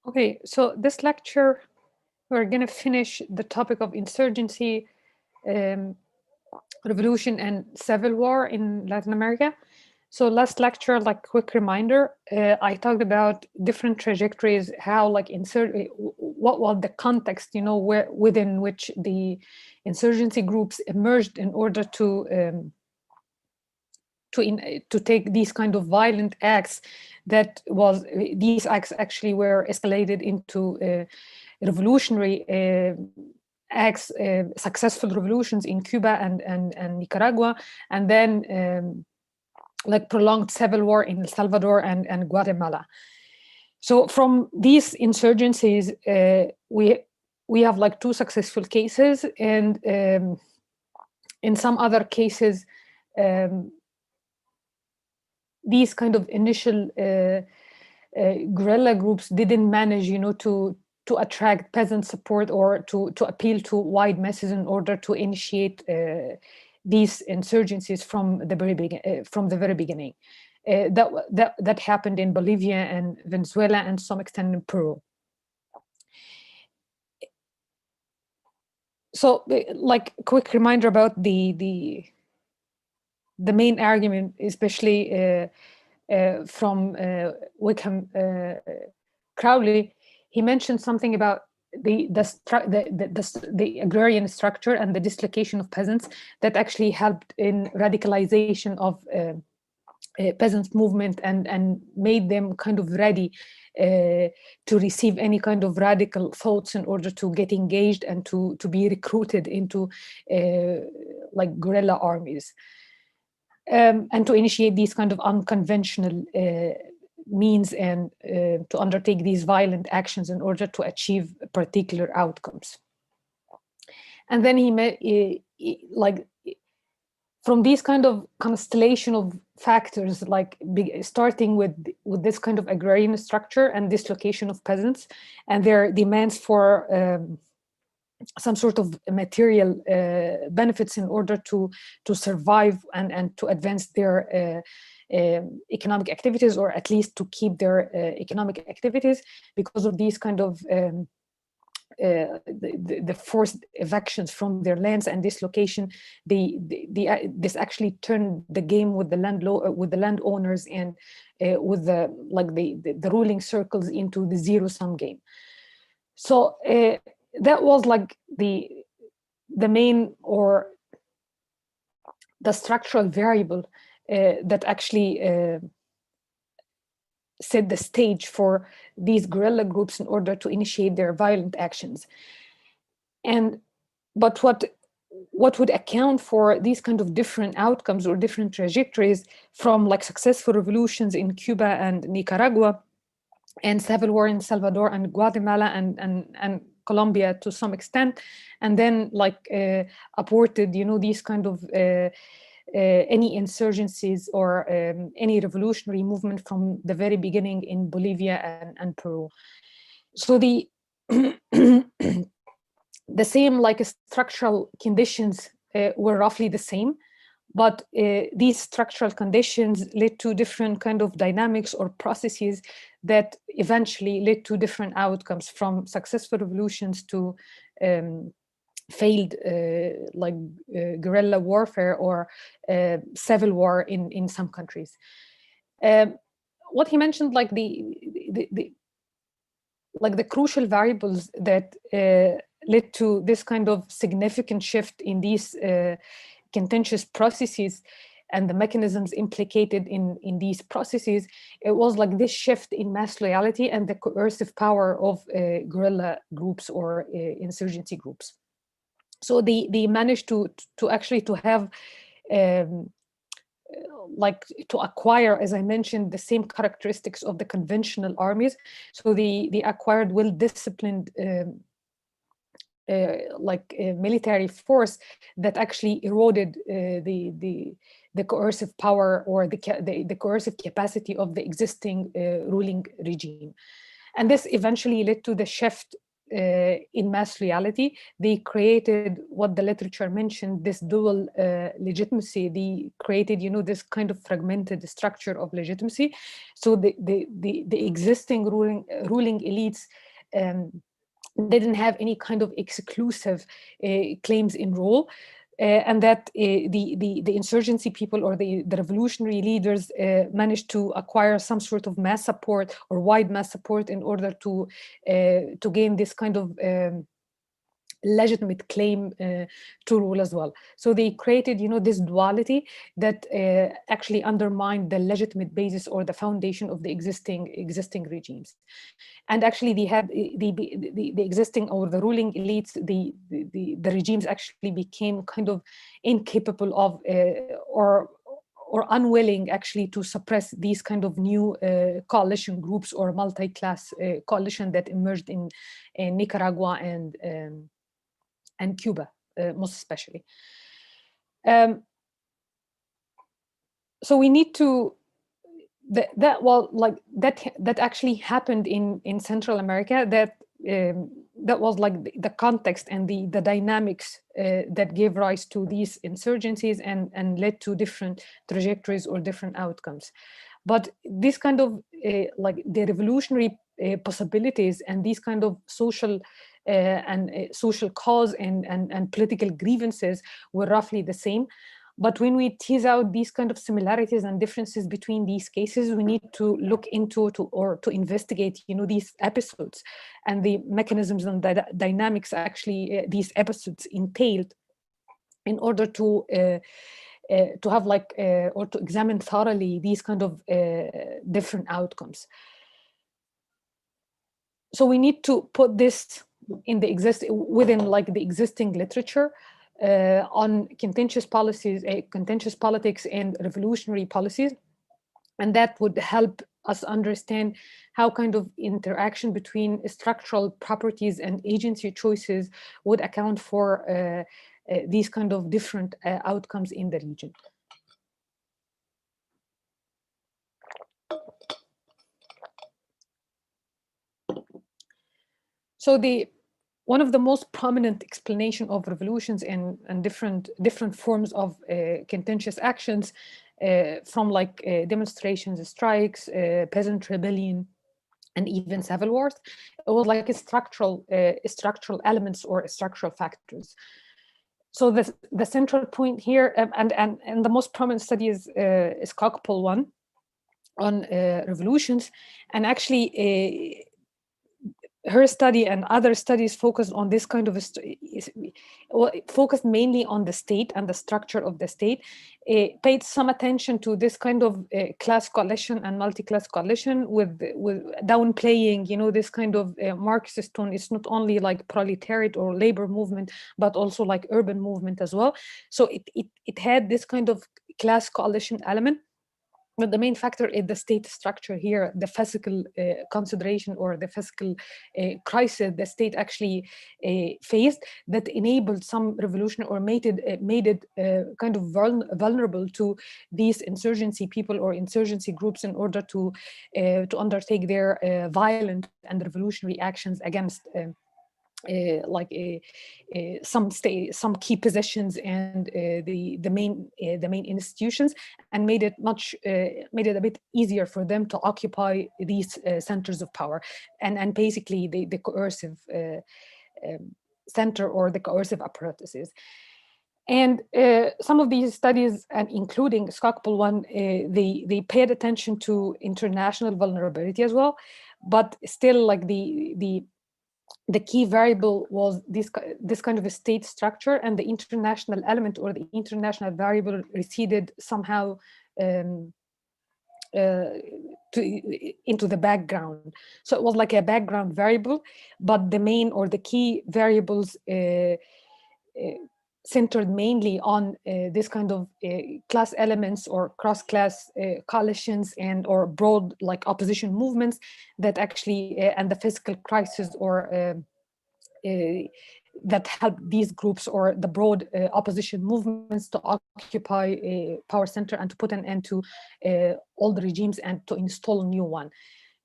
Okay, so this lecture, we're going to finish the topic of insurgency, um, revolution, and civil war in Latin America. So last lecture, like quick reminder, I talked about different trajectories, how like what was the context, where within which the insurgency groups emerged in order to take these kind of violent acts these acts actually were escalated into revolutionary acts, successful revolutions in Cuba and Nicaragua, and then like prolonged civil war in El Salvador and Guatemala. So from these insurgencies, we have like two successful cases, and in some other cases, these kind of initial guerrilla groups didn't manage, to attract peasant support or to appeal to wide masses in order to initiate these insurgencies from the very beginning. That happened in Bolivia and Venezuela and to some extent in Peru. So, like, quick reminder about the main argument, especially from Wickham Crowley. He mentioned something about the agrarian structure and the dislocation of peasants that actually helped in radicalization of peasants movement and made them kind of ready to receive any kind of radical thoughts in order to get engaged and to be recruited into like guerrilla armies. And to initiate these kind of unconventional means and to undertake these violent actions in order to achieve particular outcomes. And then like from these kind of constellation of factors, like starting with this kind of agrarian structure and dislocation of peasants and their demands for some sort of material benefits in order to survive and to advance their economic activities, or at least to keep their economic activities, because of these kind of the forced evictions from their lands and dislocation. This actually turned the game with the landowners and with the ruling circles into the zero-sum game. So that was like the main, or the structural variable that actually set the stage for these guerrilla groups in order to initiate their violent actions. But what would account for these kind of different outcomes or different trajectories from like successful revolutions in Cuba and Nicaragua and civil war in Salvador and Guatemala and Colombia to some extent, and then like aborted, these kind of any insurgencies or any revolutionary movement from the very beginning in Bolivia and Peru. So the the same like structural conditions were roughly the same, but these structural conditions led to different kind of dynamics or processes that eventually led to different outcomes, from successful revolutions to failed guerrilla warfare or civil war in some countries. What he mentioned, like the crucial variables that led to this kind of significant shift in these contentious processes and the mechanisms implicated in these processes, it was like this shift in mass loyalty and the coercive power of guerrilla groups or insurgency groups. So they managed to actually to have like to acquire, as I mentioned, the same characteristics of the conventional armies. So they acquired well-disciplined military force that actually eroded the coercive power or the coercive capacity of the existing ruling regime. And this eventually led to the shift in mass reality, they created what the literature mentioned, this dual legitimacy. They created, this kind of fragmented structure of legitimacy. So the existing ruling elites didn't have any kind of exclusive claims in role. And that the insurgency people or the revolutionary leaders managed to acquire some sort of mass support or wide mass support in order to gain this kind of legitimate claim to rule as well. So they created, this duality that actually undermined the legitimate basis or the foundation of the existing regimes. And actually, they had the existing or the ruling elites, the regimes actually became kind of incapable of or unwilling actually to suppress these kind of new coalition groups or multi-class coalition that emerged in Nicaragua and Cuba, most especially. So we need to that actually happened in Central America. That was like the context and the dynamics that gave rise to these insurgencies and led to different trajectories or different outcomes. But this kind of like the revolutionary possibilities and these kind of social social cause and political grievances were roughly the same. But when we tease out these kind of similarities and differences between these cases, we need to look into to investigate, these episodes and the mechanisms and the dynamics actually these episodes entailed, in order to have or to examine thoroughly these kind of different outcomes. So we need to put this in within the existing literature on contentious policies, contentious politics and revolutionary policies. And that would help us understand how kind of interaction between structural properties and agency choices would account for these kind of different outcomes in the region. So one of the most prominent explanation of revolutions and different forms of contentious actions, from demonstrations, strikes, peasant rebellion, and even civil wars, it was like a structural elements or structural factors. So the central point here, and the most prominent study is Cockpole one on revolutions, and actually. Her study and other studies focused on this kind of focused mainly on the state and the structure of the state, paid some attention to this kind of class coalition and multi-class coalition with downplaying, this kind of Marxist tone. It's not only like proletariat or labor movement, but also like urban movement as well. So it had this kind of class coalition element. But the main factor is the state structure here, the physical consideration or the physical crisis the state actually faced, that enabled some revolution or made it kind of vulnerable to these insurgency people or insurgency groups in order to undertake their violent and revolutionary actions against some key positions and the main institutions, and made it a bit easier for them to occupy these centers of power and basically the coercive center or the coercive apparatuses. And some of these studies, and including Skocpol one, they paid attention to international vulnerability as well, but still like the key variable was this kind of a state structure, and the international element or the international variable receded somehow into the background. So it was like a background variable, but the main or the key variables centered mainly on this kind of class elements or cross-class coalitions and or broad like opposition movements that actually and the physical crisis or that help these groups or the broad opposition movements to occupy a power center and to put an end to all the regimes and to install a new one.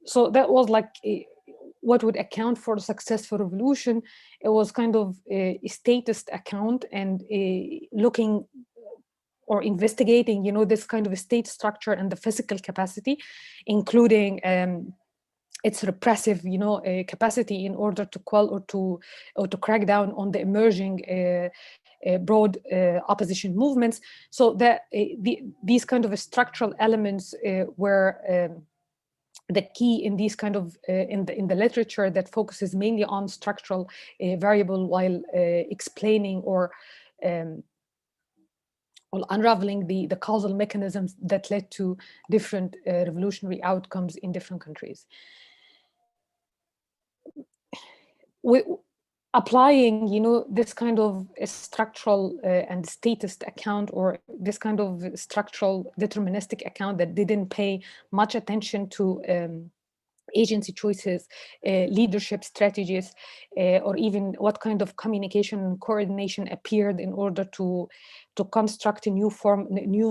So that was like what would account for a successful revolution. It was kind of a statist account, and looking or investigating, this kind of a state structure and the physical capacity, including its repressive, capacity in order to quell or to crack down on the emerging broad opposition movements. So that these kind of structural elements were the key in these kind of in the literature that focuses mainly on structural variable, while explaining or unraveling the causal mechanisms that led to different revolutionary outcomes in different countries. Applying, this kind of structural and statist account, or this kind of structural deterministic account that didn't pay much attention to agency choices, leadership strategies, or even what kind of communication and coordination appeared in order to construct a new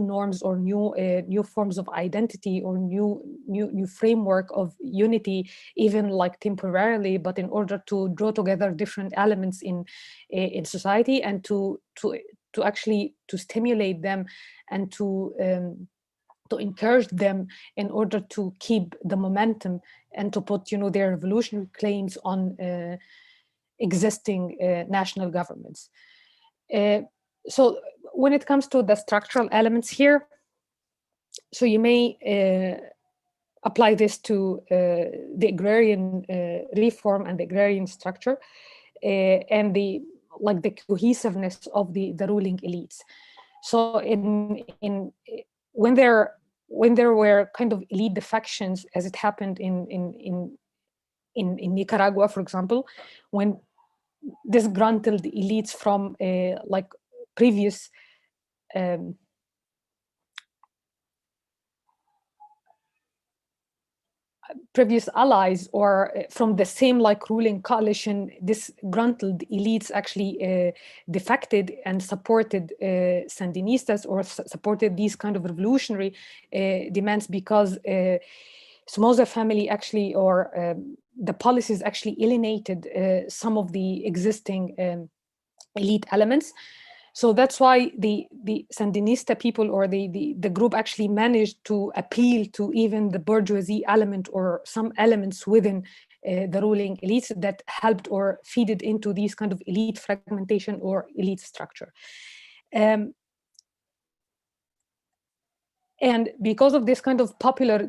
norms, or new forms of identity, or new framework of unity, even like temporarily, but in order to draw together different elements in society, and to actually to stimulate them, and to encourage them in order to keep the momentum, and to put their revolutionary claims on existing national governments. So when it comes to the structural elements here, so you may apply this to the agrarian reform and the agrarian structure, and the cohesiveness of the ruling elites. So when there were kind of elite defections, as it happened in Nicaragua, for example, when disgruntled elites from previous allies, or from the same ruling coalition, disgruntled elites actually defected and supported Sandinistas, or supported these kind of revolutionary demands, because Somoza family actually, or the policies actually alienated some of the existing elite elements. So that's why the Sandinista people, or the group, actually managed to appeal to even the bourgeoisie element, or some elements within the ruling elites, that helped or feeded into these kind of elite fragmentation or elite structure. And because of this kind of popular,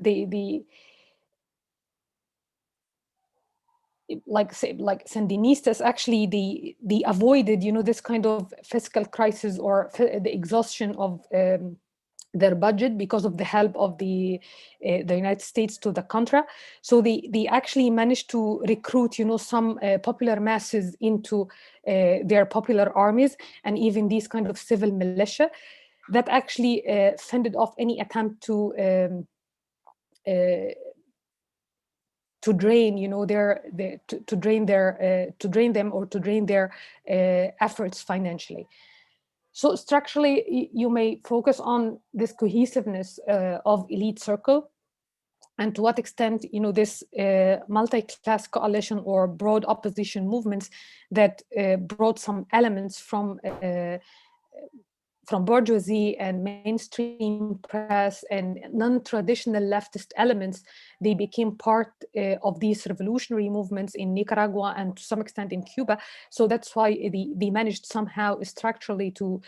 like Sandinistas, actually they avoided this kind of fiscal crisis, or the exhaustion of their budget, because of the help of the United States to the Contra. So they actually managed to recruit some popular masses into their popular armies, and even these kind of civil militia, that actually fended off any attempt to drain, to drain them, or to drain their efforts financially. So structurally, you may focus on this cohesiveness of elite circle, and to what extent this multi-class coalition or broad opposition movements that brought some elements from bourgeoisie and mainstream press and non-traditional leftist elements, they became part of these revolutionary movements in Nicaragua and to some extent in Cuba. So that's why they managed somehow structurally to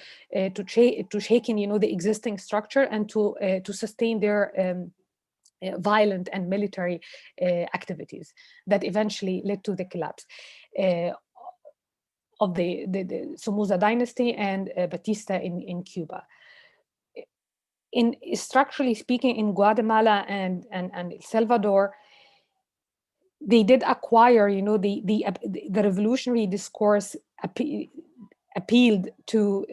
shake in the existing structure, and to sustain their violent and military activities that eventually led to the collapse of the Somoza dynasty and Batista in Cuba. In structurally speaking, in Guatemala and El Salvador, they did acquire, the revolutionary discourse appealed to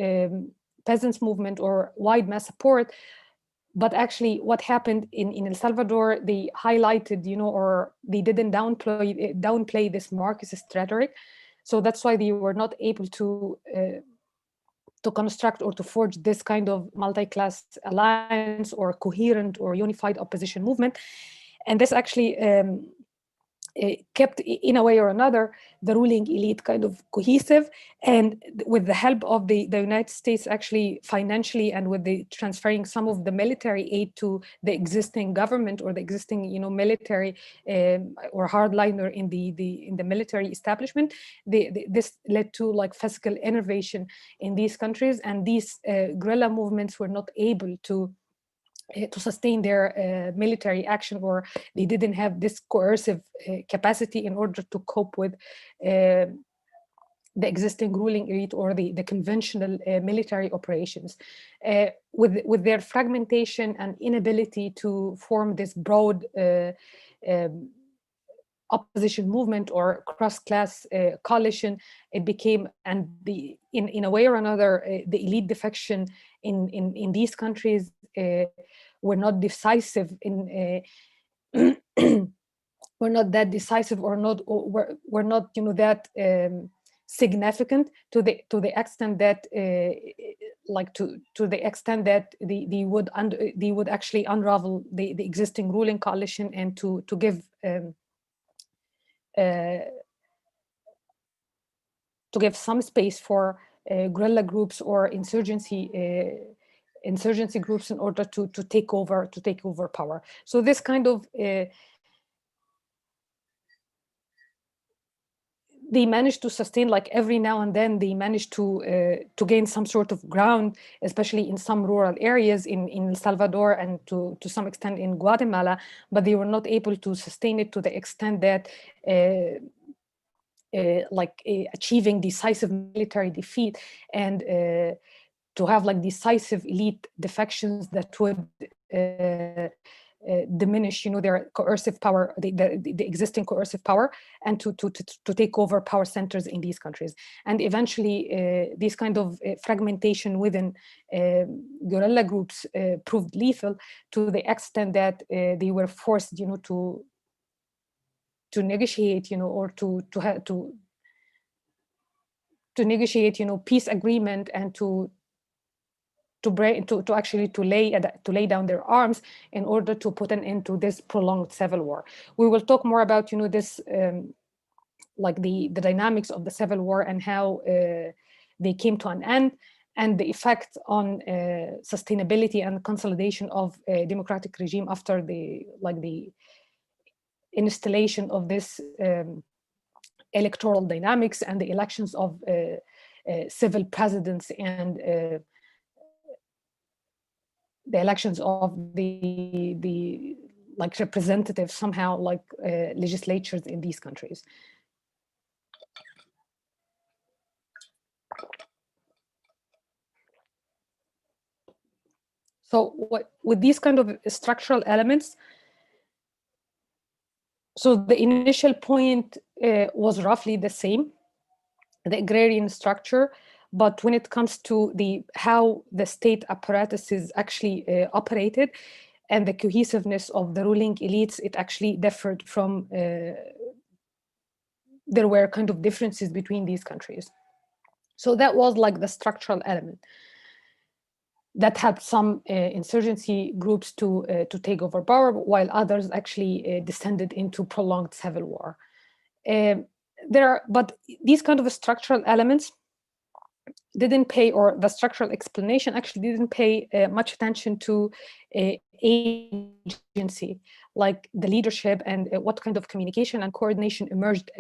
peasants' movement or wide mass support. But actually, what happened in El Salvador, they highlighted, or they didn't downplay this Marxist rhetoric. So that's why they were not able to construct or to forge this kind of multi-class alliance or coherent or unified opposition movement. And this actually kept, in a way or another, the ruling elite kind of cohesive, and with the help of the United States actually financially, and with the transferring some of the military aid to the existing government or the existing military or hardliner in the military establishment, this led to like fiscal innovation in these countries, and these guerrilla movements were not able to sustain their military action, or they didn't have this coercive capacity in order to cope with the existing ruling elite or the conventional military operations. With their fragmentation and inability to form this broad opposition movement or cross-class coalition, it became, and in a way or another, the elite defection in these countries were not decisive in were not that decisive, or were not that significant to the extent that to the extent that they would actually unravel the existing ruling coalition, and to give some space for guerrilla groups or insurgency groups in order to take over power. So this kind of they managed to sustain, like every now and then they managed to gain some sort of ground, especially in some rural areas in El Salvador and to some extent in Guatemala, but they were not able to sustain it to the extent that achieving decisive military defeat and to have like decisive elite defections that would diminish, their coercive power, the existing coercive power, and to take over power centers in these countries. And eventually, this kind of fragmentation within guerrilla groups proved lethal to the extent that they were forced, to negotiate, or to negotiate, peace agreement, and to lay down their arms in order to put an end to this prolonged civil war. We will talk more about this like the dynamics of the civil war and how they came to an end, and the effect on sustainability and consolidation of a democratic regime after the installation of this electoral dynamics and the elections of civil presidents and the elections of the representatives, somehow legislatures in these countries. So with these kind of structural elements, so the initial point was roughly the same, the agrarian structure, but when it comes to how the state apparatuses actually operated and the cohesiveness of the ruling elites, it actually differed from, there were kind of differences between these countries. So that was like the structural element that helped some insurgency groups to take over power, while others actually descended into prolonged civil war. But these kind of structural elements didn't pay, or the structural explanation actually didn't pay much attention to agency, like the leadership and what kind of communication and coordination emerged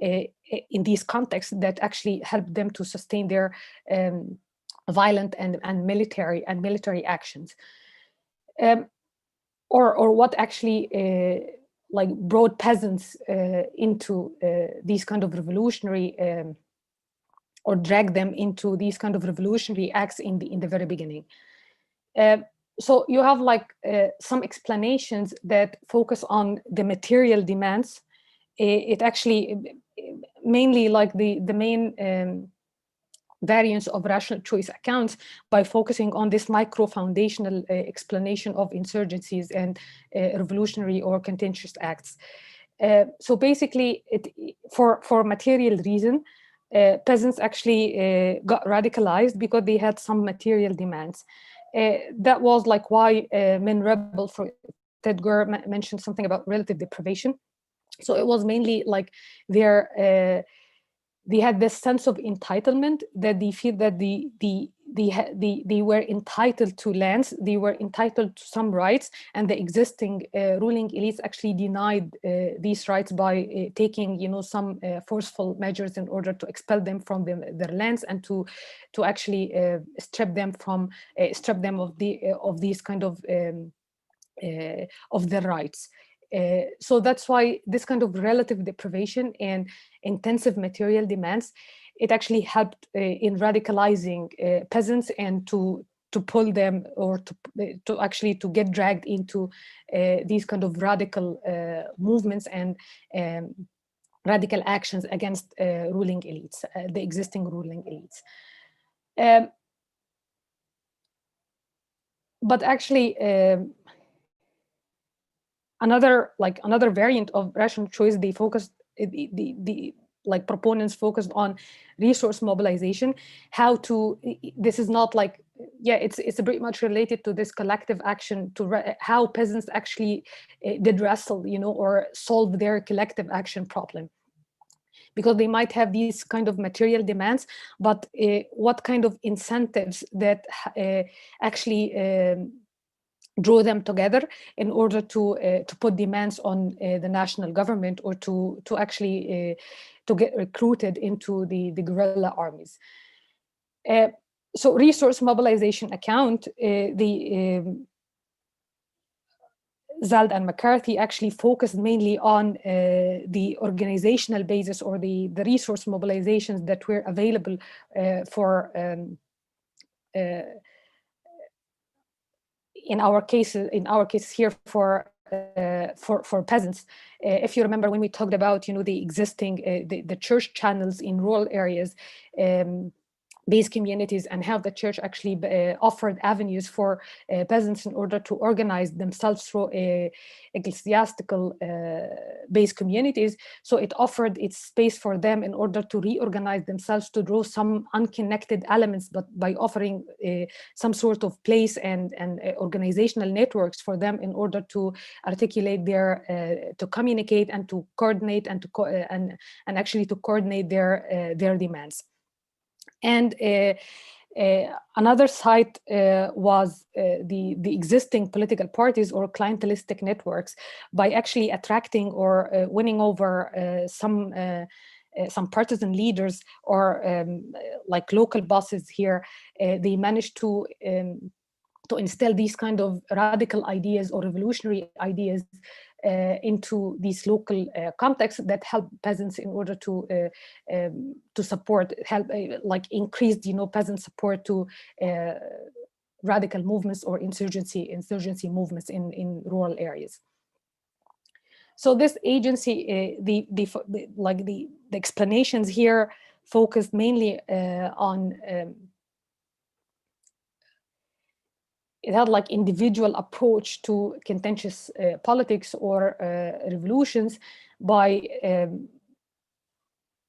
in these contexts that actually helped them to sustain their violent and military actions, or what actually brought peasants into these kind of revolutionary or drag them into these kind of revolutionary acts in the very beginning. So you have some explanations that focus on the material demands. It actually mainly the main variance of rational choice accounts by focusing on this micro-foundational explanation of insurgencies and revolutionary or contentious acts. So basically, for material reason, peasants actually got radicalized because they had some material demands. That was why men rebel. For Ted Gurr mentioned something about relative deprivation. So it was mainly like their they had this sense of entitlement, that they feel that they were entitled to lands, they were entitled to some rights, and the existing ruling elites actually denied these rights by taking, you know, some forceful measures in order to expel them from their lands, and to actually strip them of these kind of their rights. So that's why this kind of relative deprivation and intensive material demands, it actually helped in radicalizing peasants, and to pull them, or to actually to get dragged into these kind of radical movements and radical actions against ruling elites, the existing ruling elites. But actually, another variant of rational choice, they focused the like proponents focused on resource mobilization. How to, this is not like, yeah, it's pretty much related to this collective action, to how peasants actually did wrestle, you know, or solve their collective action problem, because they might have these kind of material demands, but what kind of incentives that actually draw them together in order to put demands on the national government, or to actually to get recruited into the guerrilla armies. So resource mobilization account, Zald and McCarthy actually focused mainly on the organizational basis, or the resource mobilizations that were available for in our case here for peasants. If you remember, when we talked about, you know, the existing the church channels in rural areas, based communities, and how the church actually offered avenues for peasants in order to organize themselves through ecclesiastical based communities. So it offered its space for them in order to reorganize themselves, to draw some unconnected elements, but by offering some sort of place and organizational networks for them in order to articulate their, to communicate and to coordinate, and to and actually to coordinate their demands. And another side was the existing political parties or clientelistic networks, by actually attracting or winning over some partisan leaders, or like local bosses here. They managed to instill these kind of radical ideas or revolutionary ideas into these local contexts that help peasants in order to support, help like increased, you know, peasant support to radical movements or insurgency movements in rural areas. So this agency, the explanations here focused mainly on it had like individual approach to contentious politics or revolutions, by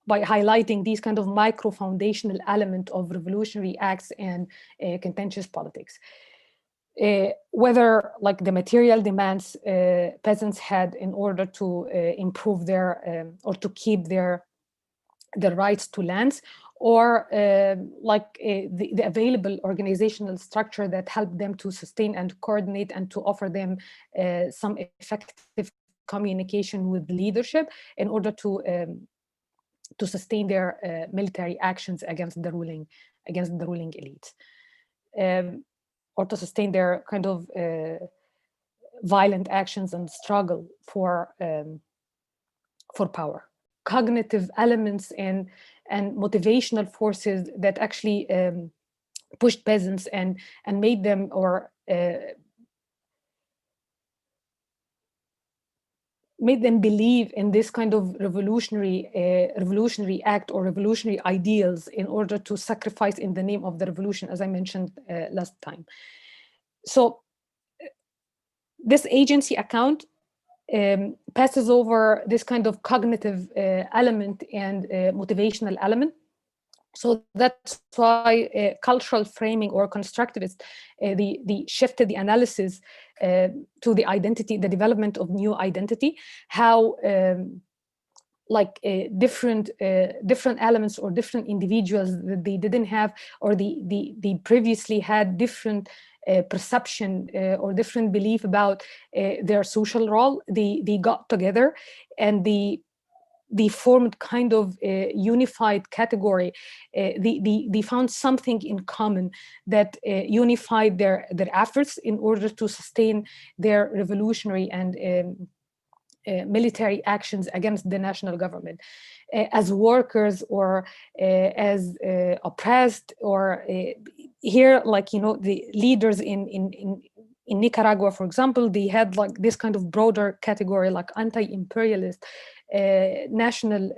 highlighting these kind of micro foundational element of revolutionary acts and contentious politics. Whether like the material demands peasants had in order to improve their or to keep their rights to lands, or the available organizational structure that helped them to sustain and coordinate, and to offer them some effective communication with leadership in order to sustain their military actions against the ruling elite, or to sustain their kind of violent actions and struggle for power. Cognitive elements and motivational forces that actually pushed peasants and made them, or made them believe in this kind of revolutionary act or revolutionary ideals in order to sacrifice in the name of the revolution, as I mentioned last time. So this agency account passes over this kind of cognitive element and motivational element, So that's why cultural framing or constructivist, the shifted the analysis to the identity, the development of new identity, how like different elements or different individuals that they didn't have, or they previously had different perception or different belief about their social role, they got together and they formed kind of a unified category. They found something in common that unified their efforts in order to sustain their revolutionary and military actions against the national government. As workers or as oppressed, or here, like, you know, the leaders in Nicaragua, for example, they had like this kind of broader category, like anti-imperialist, national,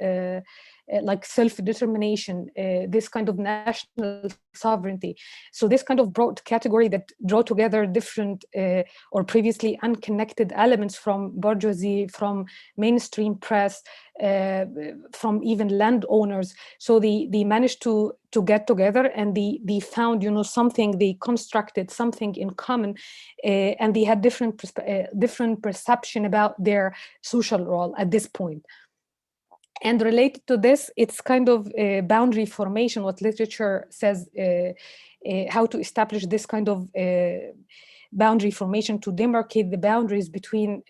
like self-determination, this kind of national sovereignty. So this kind of broad category that draw together different or previously unconnected elements from bourgeoisie, from mainstream press, from even landowners. So they managed to get together, and they found, you know, something, they constructed something in common, and they had different perception about their social role at this point. And related to this, it's kind of boundary formation, what literature says, how to establish this kind of boundary formation, to demarcate the boundaries between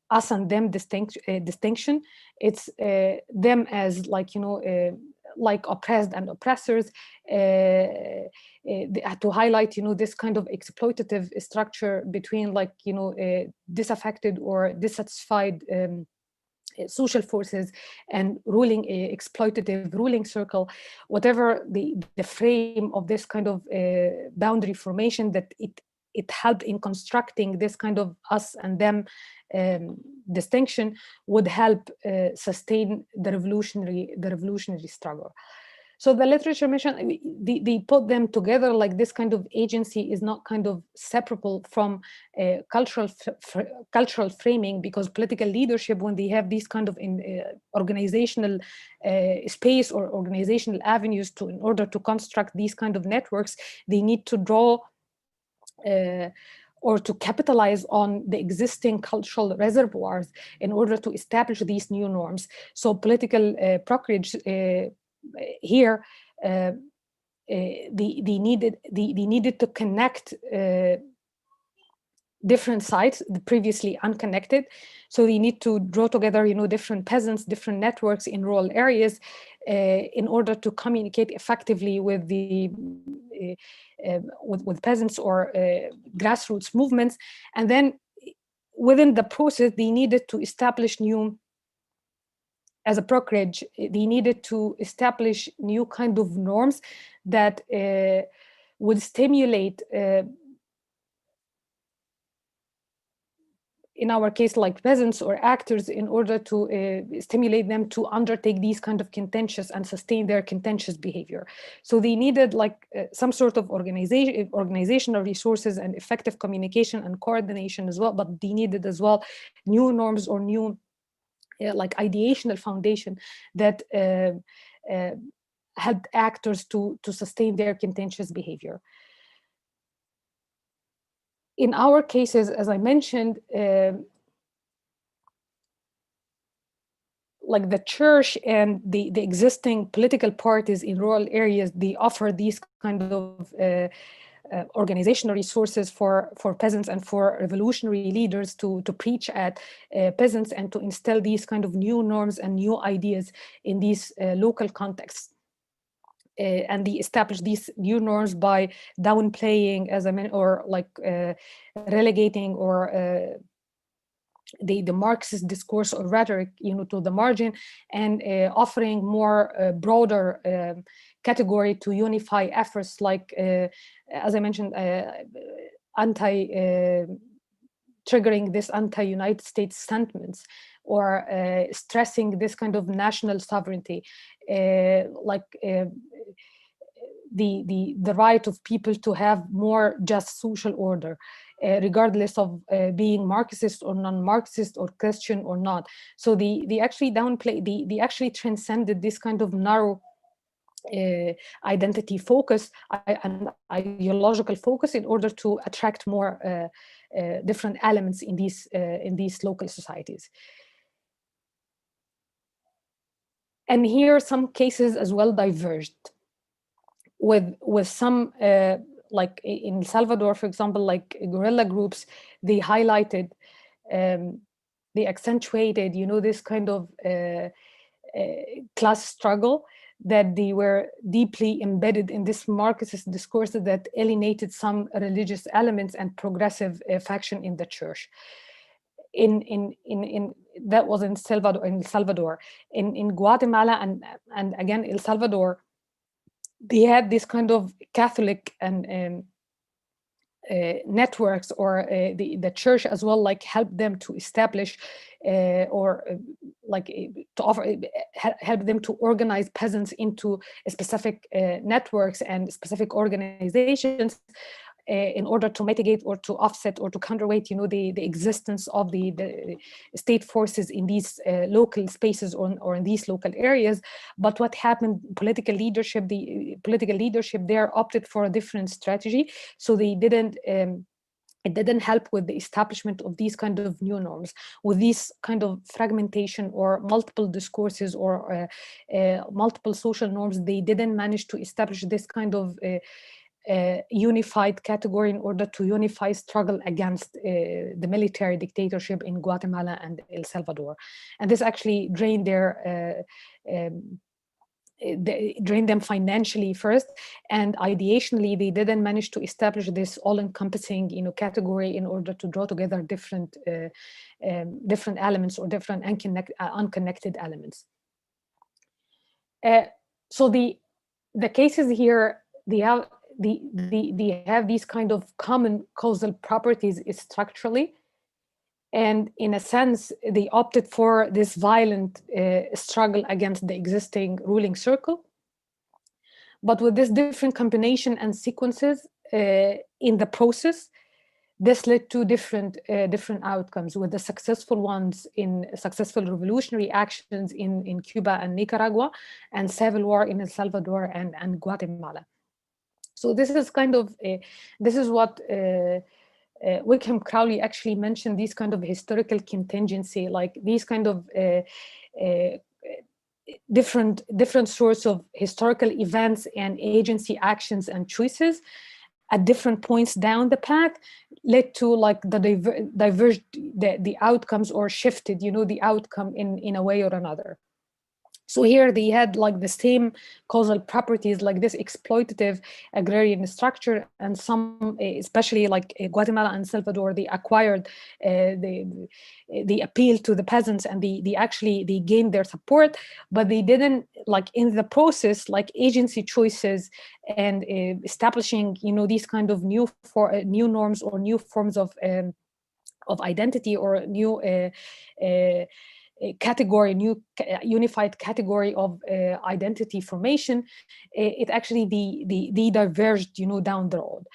us and them distinction. It's them as, like, you know, like oppressed and oppressors, to highlight, you know, this kind of exploitative structure between, like, you know, disaffected or dissatisfied social forces and ruling exploitative ruling circle, whatever the frame of this kind of boundary formation, that it helped in constructing this kind of us and them distinction, would help sustain the revolutionary struggle. So the literature mentioned, they put them together, like this kind of agency is not kind of separable from cultural framing, because political leadership, when they have these kind of organizational space or organizational avenues in order to construct these kind of networks, they need to draw or to capitalize on the existing cultural reservoirs in order to establish these new norms. So political procurage here, they needed to connect different sites, previously unconnected. So they need to draw together, you know, different peasants, different networks in rural areas, in order to communicate effectively with the with peasants or grassroots movements. And then within the process, they needed to establish new, as a procurage, they needed to establish new kind of norms that would stimulate, in our case, like peasants or actors, in order to stimulate them to undertake these kind of contentious and sustain their contentious behavior. So they needed like some sort of organizational resources and effective communication and coordination as well, but they needed as well new norms or new like ideational foundation that helped actors to sustain their contentious behavior. In our cases, as I mentioned, like the church and the existing political parties in rural areas, they offer these kind of organizational resources for peasants and for revolutionary leaders to preach at peasants and to instill these kind of new norms and new ideas in these local contexts. And they establish these new norms by downplaying, as I mentioned, or like relegating or the Marxist discourse or rhetoric, you know, to the margin, and offering more broader category to unify efforts, like, as I mentioned, triggering this anti-United States sentiments, or stressing this kind of national sovereignty, like the right of people to have more just social order, regardless of being Marxist or non-Marxist or Christian or not. So they actually downplay, they actually transcended this kind of narrow identity focus and ideological focus in order to attract more different elements in these local societies. And here some cases as well diverged with some like in El Salvador, for example, like guerrilla groups, they highlighted, they accentuated, this kind of class struggle, that they were deeply embedded in this Marxist discourse that alienated some religious elements and progressive faction in the church. In that was in El Salvador. In Guatemala and again El Salvador, they had this kind of Catholic and networks, or the church as well, like helped them to establish like to offer, help them to organize peasants into specific networks and specific organizations in order to mitigate or to offset or to counterweight, the existence of the state forces in these local spaces or in these local areas. But what happened, the political leadership there opted for a different strategy. So they didn't, it didn't help with the establishment of these kind of new norms, with these kind of fragmentation or multiple discourses or multiple social norms. They didn't manage to establish this kind of unified category in order to unify struggle against the military dictatorship in Guatemala and El Salvador. And this actually drained drained them financially first, and ideationally they didn't manage to establish this all-encompassing category in order to draw together different elements or different unconnected elements. So the cases here, they have these kind of common causal properties structurally, and in a sense they opted for this violent struggle against the existing ruling circle. But with this different combination and sequences in the process, this led to different outcomes, with the successful ones in successful revolutionary actions in Cuba and Nicaragua, and civil war in El Salvador and Guatemala. So this is kind of, this is what Wickham Crowley actually mentioned, these kind of historical contingency, like these kind of different sorts of historical events and agency actions and choices at different points down the path led to like the diverged the outcomes, or shifted the outcome in a way or another. So here they had like the same causal properties, like this exploitative agrarian structure, and some, especially like Guatemala and Salvador, they acquired, they appealed to the peasants, and they gained their support, but they didn't, like in the process, like agency choices and establishing, these kind of new norms or new forms of identity, or new category, new unified category of identity formation. It actually they diverged, down the road.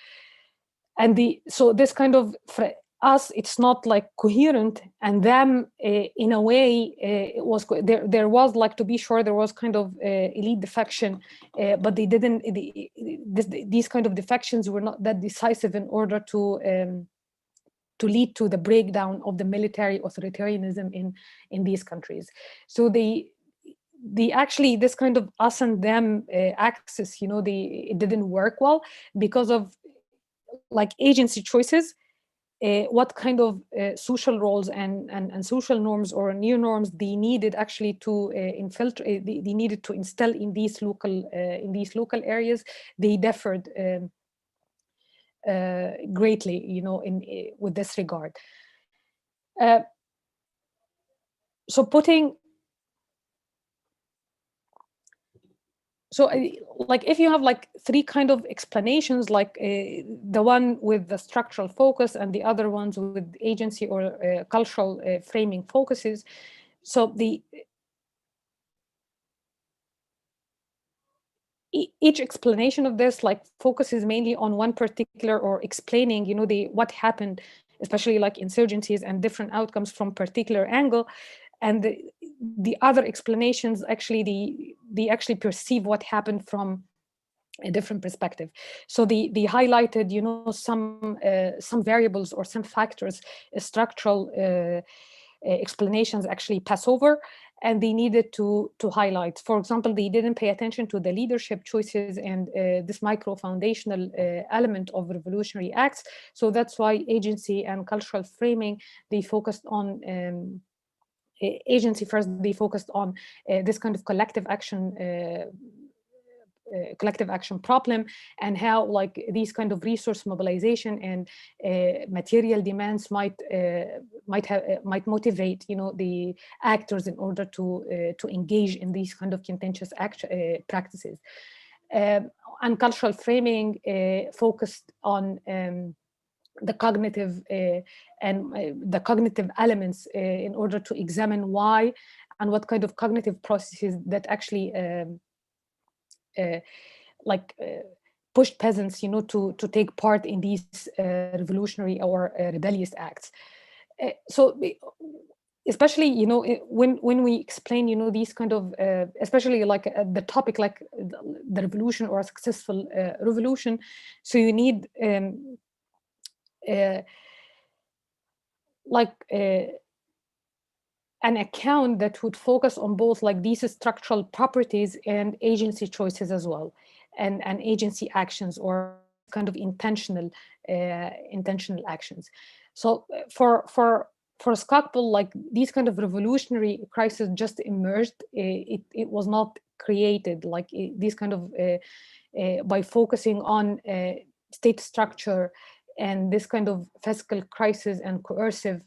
And so this kind of, for us, it's not like coherent, and them in a way it was there was, like, to be sure, there was kind of elite defection, but they didn't, these kind of defections were not that decisive in order to lead to the breakdown of the military authoritarianism in these countries. So they actually, this kind of us and them axis, it didn't work well because of like agency choices, what kind of social roles and social norms or new norms they needed actually to infiltrate, they needed to instill in these local areas. They differed greatly, with this regard. So like if you have like three kind of explanations, like the one with the structural focus and the other ones with agency or cultural framing focuses. So each explanation of this like focuses mainly on one particular, or explaining, what happened, especially like insurgencies and different outcomes from particular angle. And the other explanations actually they actually perceive what happened from a different perspective. So they highlighted, you know, some variables or some factors, structural explanations actually pass over, and they needed to highlight. For example, they didn't pay attention to the leadership choices and this micro foundational element of revolutionary acts. So that's why agency and cultural framing, they focused on agency first. They focused on this kind of collective action problem, and how like these kind of resource mobilization and material demands might motivate, you know, the actors in order to engage in these kind of contentious practices. And cultural framing focused on the cognitive the cognitive elements in order to examine why and what kind of cognitive processes that actually pushed peasants, you know, to take part in these revolutionary or rebellious acts. So especially, you know, when we explain, you know, these kind of especially like the topic like the revolution or a successful revolution, so you need an account that would focus on both like these structural properties and agency choices as well, and agency actions or kind of intentional actions. So for Skocpol, like these kind of revolutionary crises just emerged. It was not created like these kind of by focusing on state structure and this kind of fiscal crisis and coercive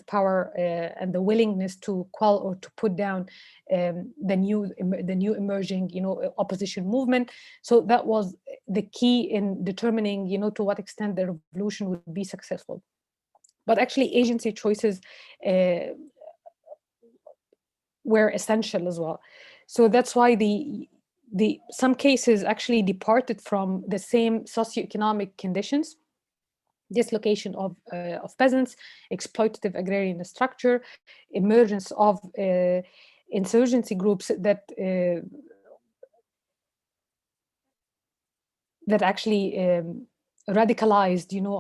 power and the willingness to quell or to put down the new emerging, you know, opposition movement. So that was the key in determining, you know, to what extent the revolution would be successful. But actually, agency choices were essential as well. So that's why some cases actually departed from the same socioeconomic conditions: dislocation of peasants, exploitative agrarian structure, emergence of insurgency groups that actually radicalized, you know,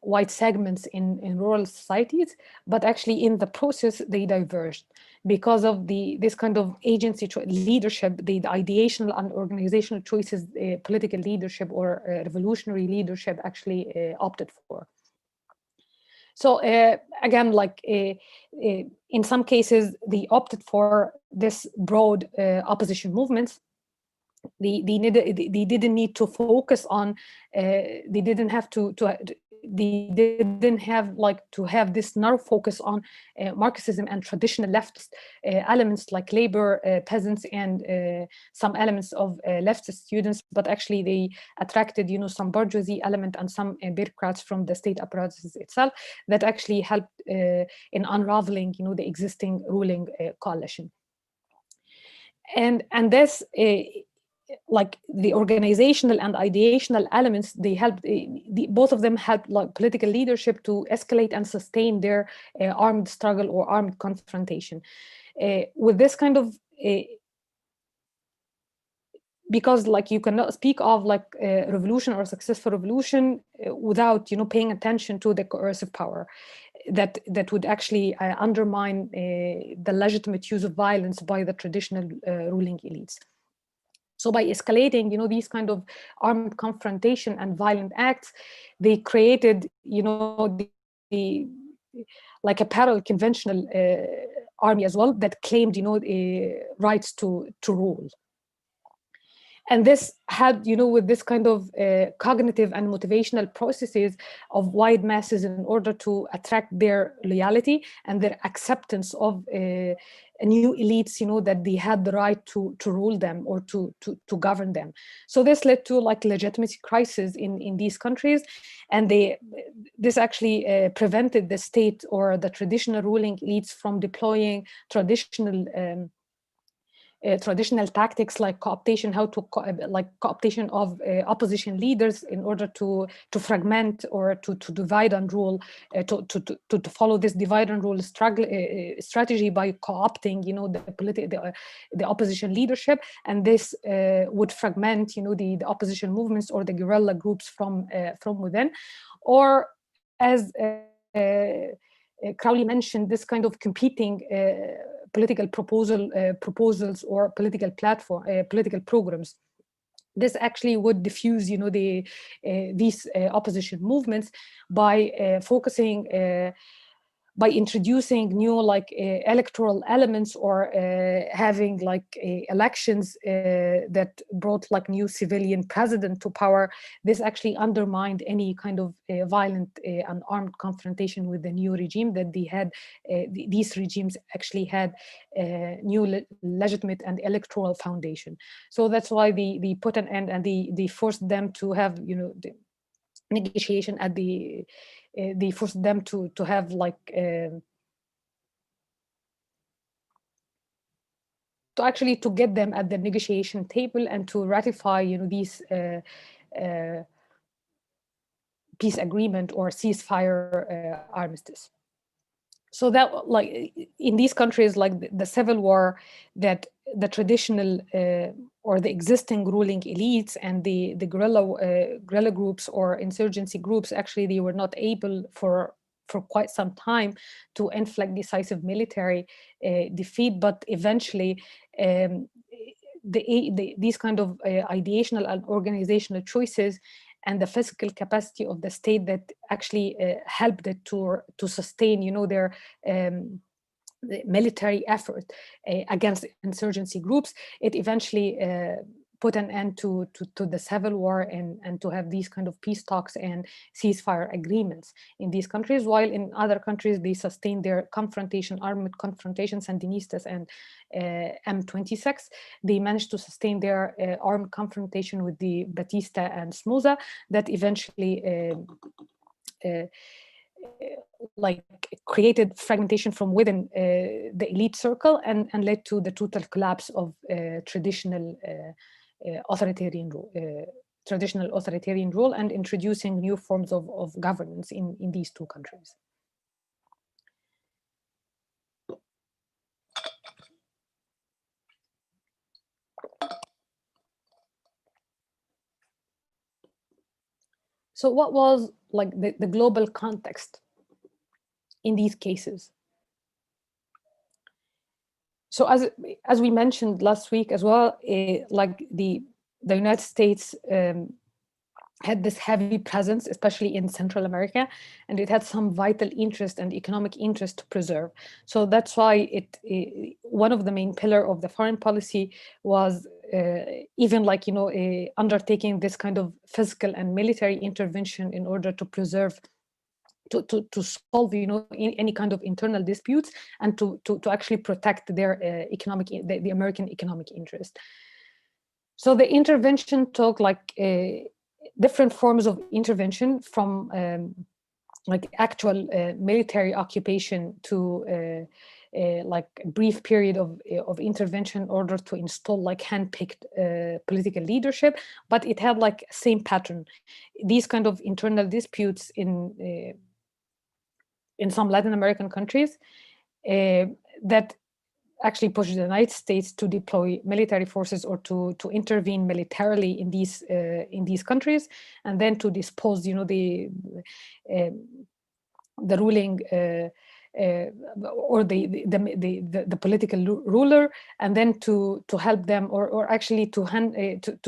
white segments in rural societies, but actually in the process they diverged because of this kind of agency leadership, the ideational and organizational choices political leadership or revolutionary leadership actually opted for. So again, like in some cases, they opted for this broad opposition movements. They didn't need to focus on. They didn't have they didn't have like to have this narrow focus on Marxism and traditional leftist elements like labor, peasants, and some elements of leftist students, but actually they attracted, you know, some bourgeoisie element and some bureaucrats from the state apparatus itself that actually helped in unraveling, you know, the existing ruling coalition. And this like the organizational and ideational elements, they helped, both of them helped like political leadership to escalate and sustain their armed struggle or armed confrontation. With this kind of, because like you cannot speak of like a revolution or a successful revolution without, you know, paying attention to the coercive power that would actually undermine the legitimate use of violence by the traditional ruling elites. So by escalating, you know, these kind of armed confrontation and violent acts, they created, you know, the like a parallel conventional army as well that claimed, you know, rights to rule. And this had, you know, with this kind of cognitive and motivational processes of wide masses in order to attract their loyalty and their acceptance of new elites, you know, that they had the right to rule them or to govern them. So this led to like legitimacy crisis in these countries, and this actually prevented the state or the traditional ruling elites from deploying traditional traditional tactics like co-optation, co-optation of opposition leaders in order to fragment or to divide and rule, to follow this divide and rule strategy by co-opting, the opposition leadership, and this would fragment, the opposition movements or the guerrilla groups from within, or as Crowley mentioned, this kind of competing political proposals or political programs. This actually would diffuse, these opposition movements by focusing, by introducing new electoral elements, or having elections that brought new civilian president to power. This actually undermined any kind of violent and armed confrontation with the new regime that they had. These regimes actually had new legitimate and electoral foundation. So that's why they put an end, and they forced them to have, the negotiation at the they forced them to have to get them at the negotiation table and to ratify these peace agreement or ceasefire armistice. So that in these countries, the civil war, that the traditional or the existing ruling elites and the guerrilla groups or insurgency groups, actually they were not able for quite some time to inflict decisive military defeat, but eventually these kind of ideational and organizational choices and the physical capacity of the state that actually helped it to sustain, their the military effort against insurgency groups, it eventually put an end to the civil war and to have these kind of peace talks and ceasefire agreements in these countries, while in other countries they sustained their armed confrontation. Sandinistas and M26, they managed to sustain their armed confrontation with the Batista and Somoza that eventually created fragmentation from within the elite circle and led to the total collapse of traditional authoritarian rule and introducing new forms of governance in these two countries. So what was the global context in these cases? So as we mentioned last week as well, the United States had this heavy presence, especially in Central America, and it had some vital interest and economic interest to preserve. So that's why one of the main pillar of the foreign policy was even undertaking this kind of physical and military intervention in order to preserve, to solve any kind of internal disputes and to actually protect their the American economic interest. So the intervention took different forms of intervention, from actual military occupation to a brief period of intervention in order to install hand-picked political leadership, but it had same pattern. These kind of internal disputes in some Latin American countries that actually pushed the United States to deploy military forces or to intervene militarily in these countries, and then to dispose, the ruling or the political ruler, and then to help them, or actually to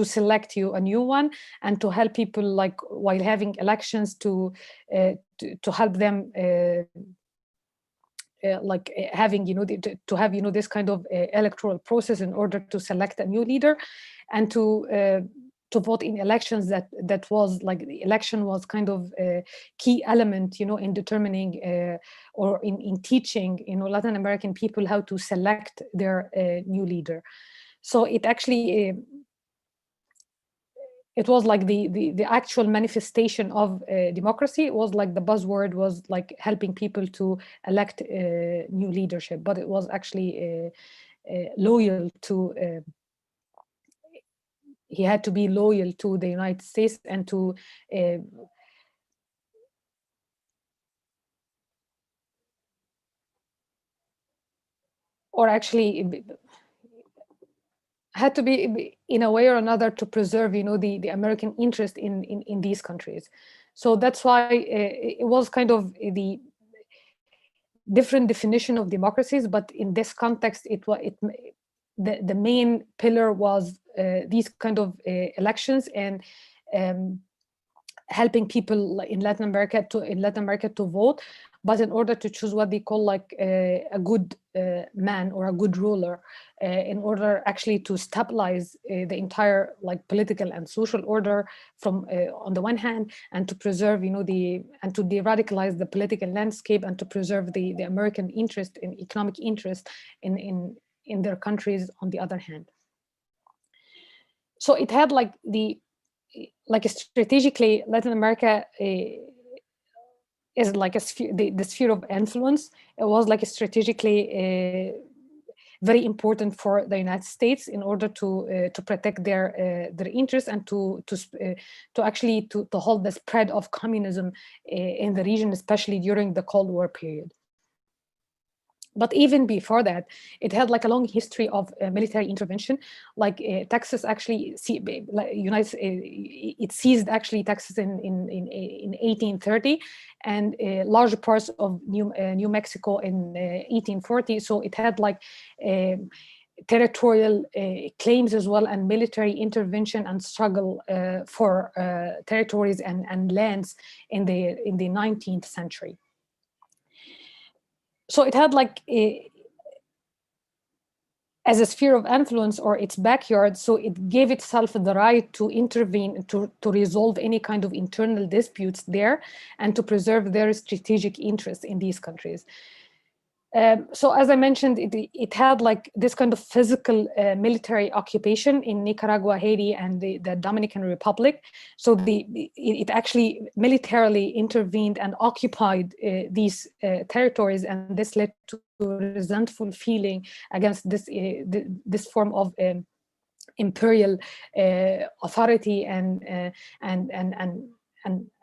select a new one, and to help people while having elections to help them. Having to have this kind of electoral process in order to select a new leader, and to vote in elections that was the election was kind of a key element in determining or in teaching Latin American people how to select their new leader. So it actually it was the actual manifestation of democracy. It was the buzzword was helping people to elect new leadership, but it was actually loyal to. He had to be loyal to the United States and to. Or actually had to be in a way or another to preserve, the American interest in these countries. So that's why it was kind of the different definition of democracies, but in this context, the main pillar was these kind of elections and helping people in Latin America to vote, but in order to choose what they call like a good man or a good ruler, in order actually to stabilize the entire like political and social order from on the one hand, and to preserve and to de-radicalize the political landscape, and to preserve the American interest and economic interest in their countries on the other hand. So it had like strategically, Latin America is like a sphere, the sphere of influence. It was like strategically very important for the United States in order to protect their interests and to actually hold the spread of communism in the region, especially during the Cold War period. But even before that, it had like a long history of military intervention. Like Texas actually, it seized actually Texas in 1830, and large parts of New Mexico in 1840. So it had like territorial claims as well, and military intervention and struggle for territories and lands in the 19th century. So it had like as a sphere of influence or its backyard, so it gave itself the right to intervene, to resolve any kind of internal disputes there, and to preserve their strategic interests in these countries. So as I mentioned, it had like this kind of physical military occupation in Nicaragua, Haiti, and the Dominican Republic. So it actually militarily intervened and occupied these territories, and this led to resentful feeling against this form of imperial authority and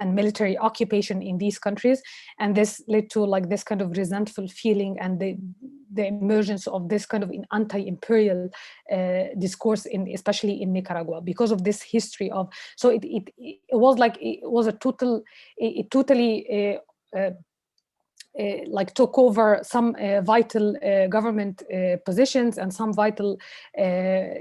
military occupation in these countries, and this led to like this kind of resentful feeling and the emergence of this kind of anti-imperial discourse especially in Nicaragua, because of this history of. So it was a totally like took over some vital government positions and some vital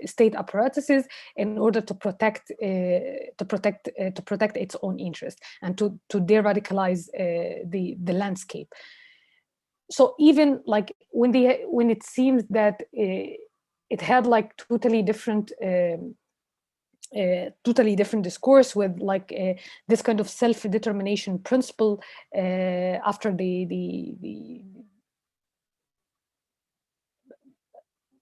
state apparatuses in order to protect its own interest and to de-radicalize the landscape. So even like when it seems that it had like totally different discourse with like this kind of self-determination principle after the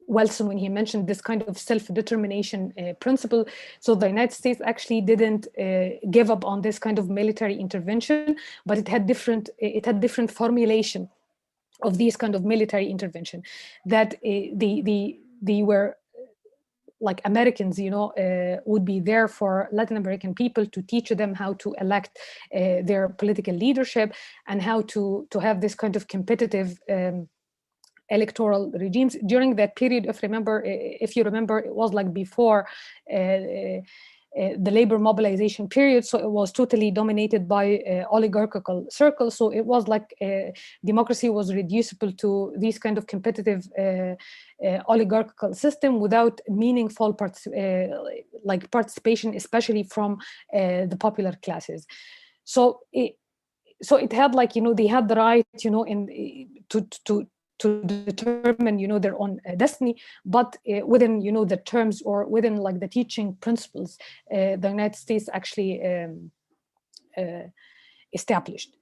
Wilson, when he mentioned this kind of self-determination principle. So the United States actually didn't give up on this kind of military intervention, but it had different formulation of these kind of military intervention that they were like Americans, would be there for Latin American people to teach them how to elect their political leadership and how to have this kind of competitive electoral regimes during that period. If you remember, it was like before the labor mobilization period, so it was totally dominated by oligarchical circles. So it was like democracy was reducible to these kind of competitive oligarchical system without meaningful participation, especially from the popular classes. So it had like they had the right to determine their own destiny, but within the terms or within like the teaching principles the United States actually established.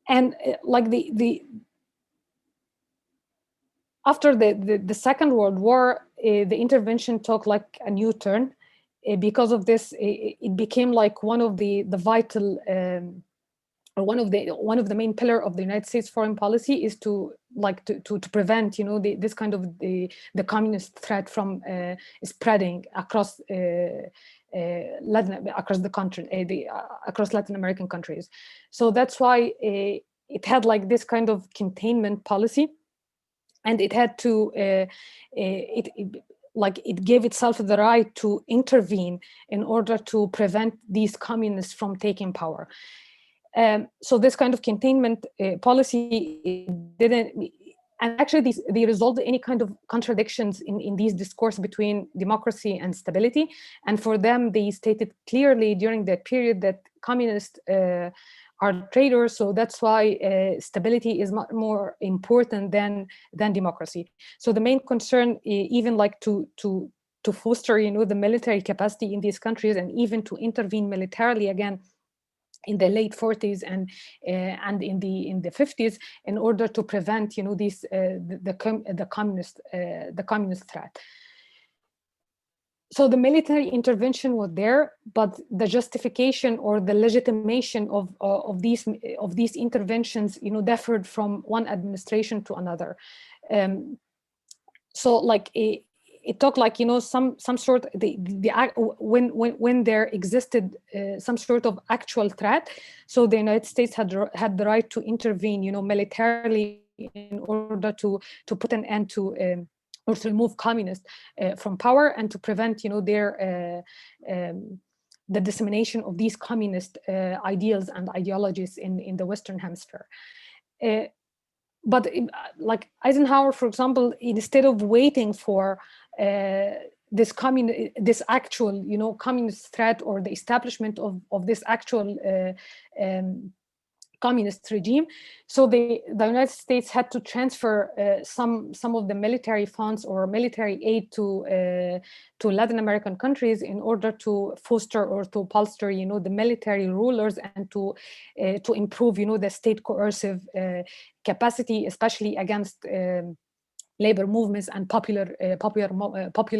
And like the after the Second World War, the intervention took like a new turn. Because of this, it became like one of the vital or one of the main pillar of the United States foreign policy is to prevent, this kind of the communist threat from spreading across across the country, across Latin American countries. So that's why it had like this kind of containment policy, and it had to it gave itself the right to intervene in order to prevent these communists from taking power. So this kind of containment policy didn't, and actually they resolved any kind of contradictions in these discourse between democracy and stability. And for them, they stated clearly during that period that communists are traitors, so that's why stability is much more important than democracy. So the main concern, even like to foster, the military capacity in these countries, and even to intervene militarily again in the late 40s and in the 50s, in order to prevent, these the communist threat. So the military intervention was there, but the justification or the legitimation of these interventions, differed from one administration to another. So like it took like, some sort when there existed some sort of actual threat, so the United States had the right to intervene, militarily, in order to put an end to or to remove communists from power, and to prevent, their the dissemination of these communist ideals and ideologies in the Western Hemisphere. But like Eisenhower, for example, instead of waiting for this actual, communist threat, or the establishment of this actual communist regime, so the United States had to transfer some of the military funds or military aid to Latin American countries, in order to foster or to bolster, the military rulers, and to improve, the state coercive capacity, especially against labor movements and popular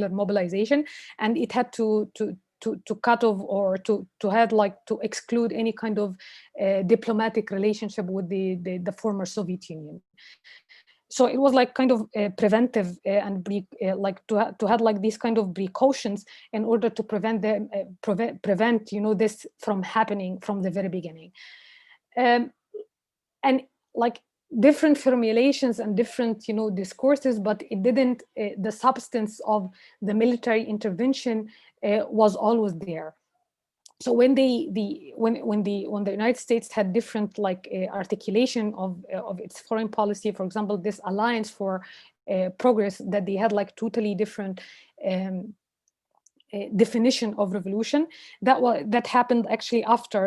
mobilization. And it had to cut off, or to have like to exclude any kind of diplomatic relationship with the former Soviet Union. So it was like kind of preventive and like to have like these kind of precautions, in order to prevent this from happening from the very beginning. And like different formulations and different discourses, but it didn't the substance of the military intervention was always there. So when when the United States had different like articulation of its foreign policy, for example, this Alliance for Progress, that they had like totally different definition of revolution, that happened actually after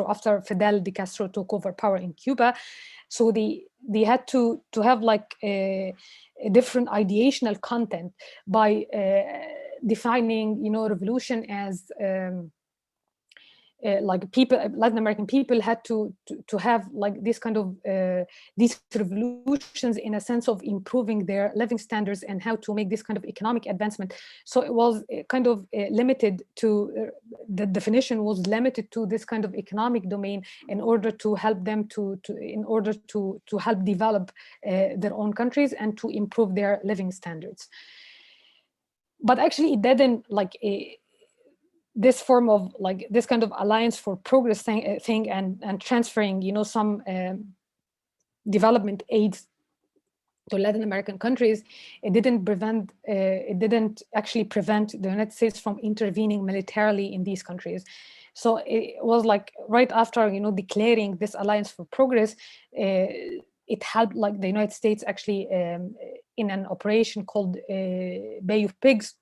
after Fidel de Castro took over power in Cuba. So they had to have like a different ideational content by defining, revolution as like Latin American people had to have like this kind of these revolutions in a sense of improving their living standards, and how to make this kind of economic advancement. So it was kind of limited to the definition was limited to this kind of economic domain, in order to help them to help develop their own countries, and to improve their living standards. But actually, it didn't like this form of like this kind of Alliance for Progress thing and transferring, some development aids to Latin American countries, it didn't actually prevent the United States from intervening militarily in these countries. So it was like right after, declaring this Alliance for Progress, it helped like the United States actually in an operation called Bay of Pigs.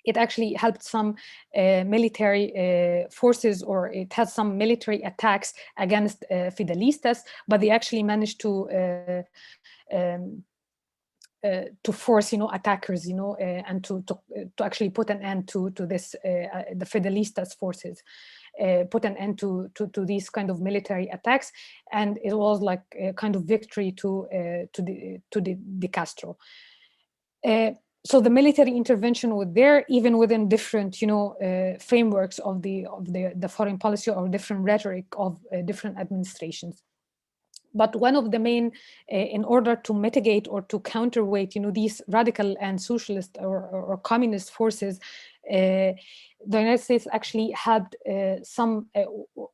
It actually helped some military forces, or it had some military attacks against Fidelistas, but they actually managed to force, attackers, and to actually put an end to this the Fidelistas forces, put an end to these kind of military attacks, and it was like a kind of victory to De Castro. so the military intervention was there, even within different, frameworks of the foreign policy or different rhetoric of different administrations. But one of the main, in order to mitigate or to counterweight, these radical and socialist or communist forces, the United States actually had some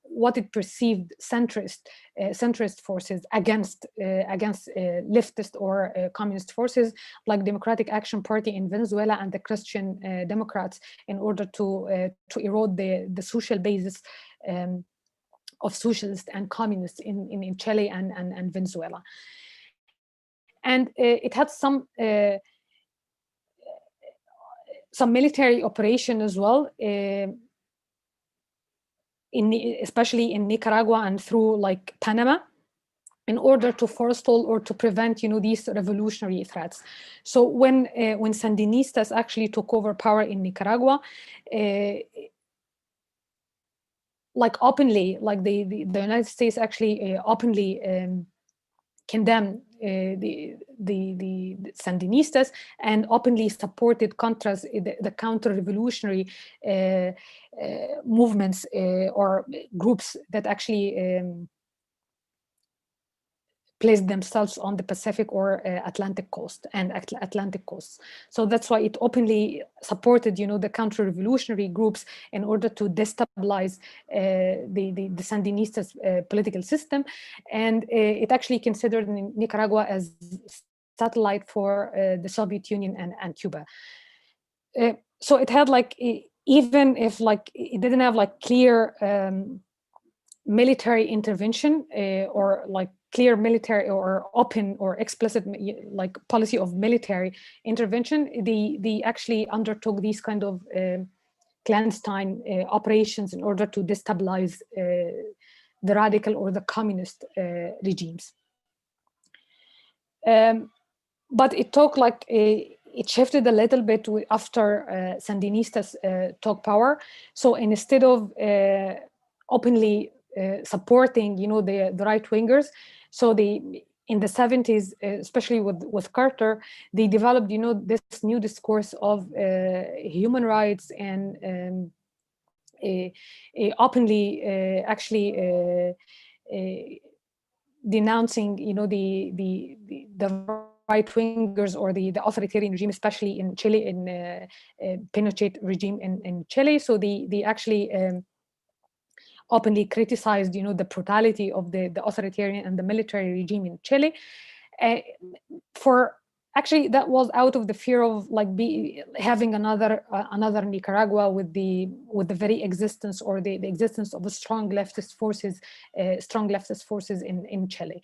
what it perceived centrist forces against leftist or communist forces like Democratic Action Party in Venezuela and the Christian Democrats, in order to erode the social basis of socialists and communists in Chile and Venezuela. And it had some military operation as well, especially in Nicaragua and through like Panama, in order to forestall or to prevent, these revolutionary threats. So when Sandinistas actually took over power in Nicaragua, like openly, like the United States actually openly condemned the Sandinistas and openly supported Contras, the counter-revolutionary movements or groups that actually placed themselves on the Pacific or Atlantic coast and Atlantic coasts. So that's why it openly supported, the counter-revolutionary groups in order to destabilize the Sandinistas' political system. And it actually considered Nicaragua as satellite for the Soviet Union and Cuba. So it had like, even if like it didn't have like clear military intervention or like clear military or open or explicit like policy of military intervention, they actually undertook these kind of clandestine operations in order to destabilize the radical or the communist regimes. But it took like it shifted a little bit after Sandinistas took power. So instead of openly supporting, the right wingers, so in the 70s, especially with Carter, they developed, this new discourse of human rights and openly actually denouncing, the right wingers or the authoritarian regime, especially in Chile, in Pinochet regime in Chile. So they actually openly criticized, the brutality of the authoritarian and the military regime in Chile. For actually, that was out of the fear of like having another Nicaragua with the very existence or the existence of a strong leftist forces in Chile.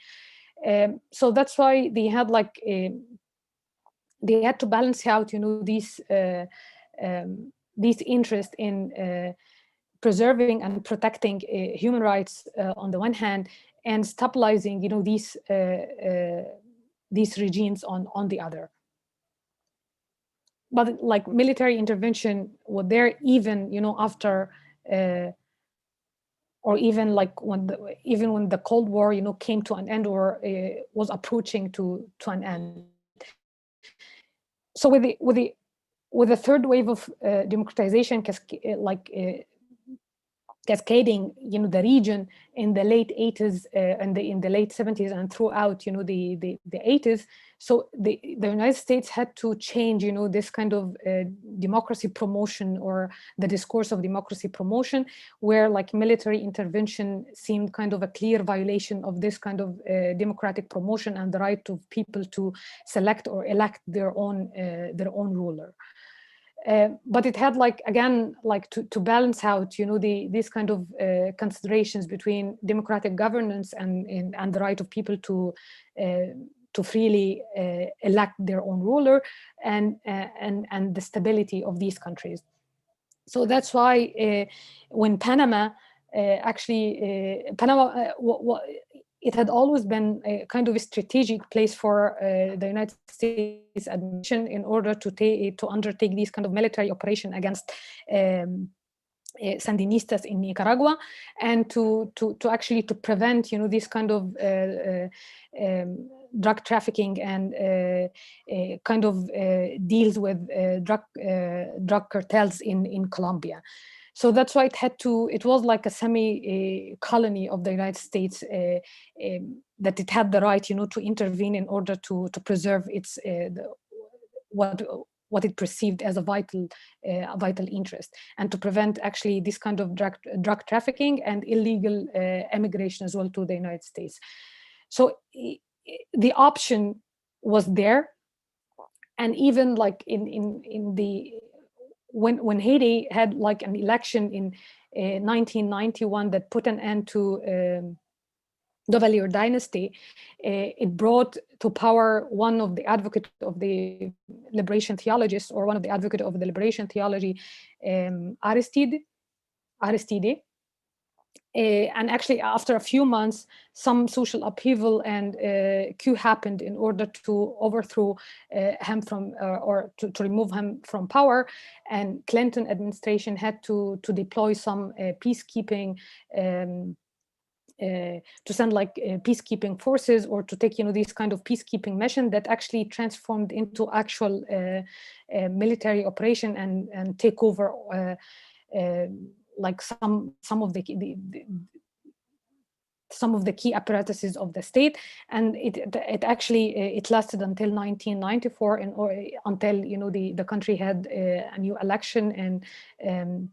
So that's why they had like they had to balance out, these interests in preserving and protecting human rights on the one hand, and stabilizing, these regimes on the other. But like military intervention was there even, after or even like when the Cold War, came to an end or was approaching to an end. So with the third wave of democratization, cascading, the region in the late 80s and in the late 70s and throughout, the 80s. So the United States had to change, this kind of democracy promotion or the discourse of democracy promotion, where like military intervention seemed kind of a clear violation of this kind of democratic promotion and the right of people to select or elect their own ruler. But it had like, again, like to balance out, these kind of considerations between democratic governance and the right of people to freely elect their own ruler and the stability of these countries. So that's why when Panama it had always been a kind of a strategic place for the United States administration in order to undertake these kind of military operation against Sandinistas in Nicaragua, and to actually to prevent, this kind of drug trafficking and kind of deals with drug cartels in Colombia. So that's why it was like a semi-colony of the United States, that it had the right, to intervene in order to preserve its what it perceived as a vital interest, and to prevent actually this kind of drug trafficking and illegal emigration as well to the United States. So the option was there, and even like in the when Haiti had like an election in 1991 that put an end to Duvalier dynasty, it brought to power one of the advocates of the liberation theologists, or one of the advocates of the liberation theology, Aristide. And actually, after a few months, some social upheaval and coup happened in order to overthrow him from, or to remove him from power. And Clinton administration had to deploy some peacekeeping. To send like peacekeeping forces, or to take these kind of peacekeeping mission that actually transformed into actual military operation and take over like some of the key apparatuses of the state. And it actually it lasted until 1994, and or until the country had a new election and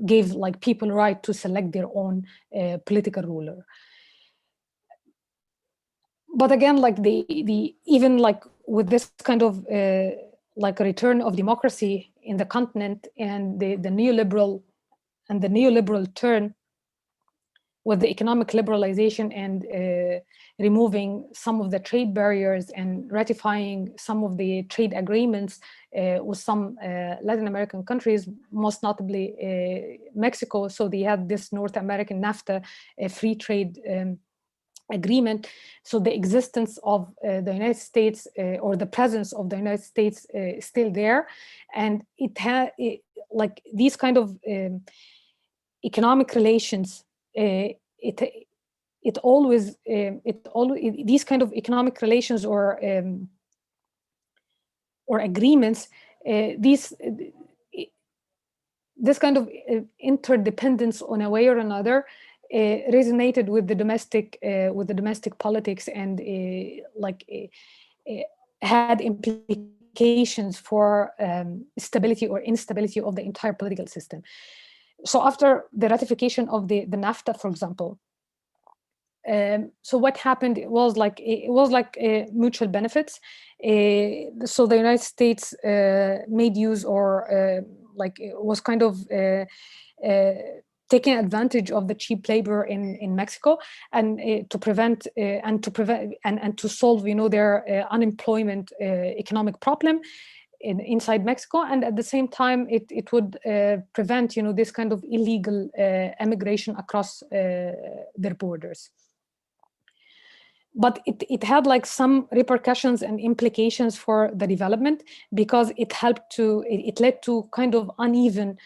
gave like people right to select their own political ruler. But again, like even like with this kind of like a return of democracy in the continent, and the neoliberal turn with the economic liberalization and removing some of the trade barriers and ratifying some of the trade agreements with some Latin American countries, most notably Mexico. So they had this North American NAFTA free trade agreement. So the existence of the United States, or the presence of the United States, is still there, and it had like these kind of economic relations. These kind of economic relations or agreements, this kind of interdependence on a way or another resonated with the domestic politics, and had implications for stability or instability of the entire political system. So after the ratification of the NAFTA, for example, so what happened was like mutual benefits. So the United States made use, or like it was kind of taking advantage of the cheap labor in Mexico, and to prevent and to solve their unemployment economic problem inside Mexico, and at the same time it would prevent this kind of illegal emigration across their borders. But it had like some repercussions and implications for the development, because it led to kind of uneven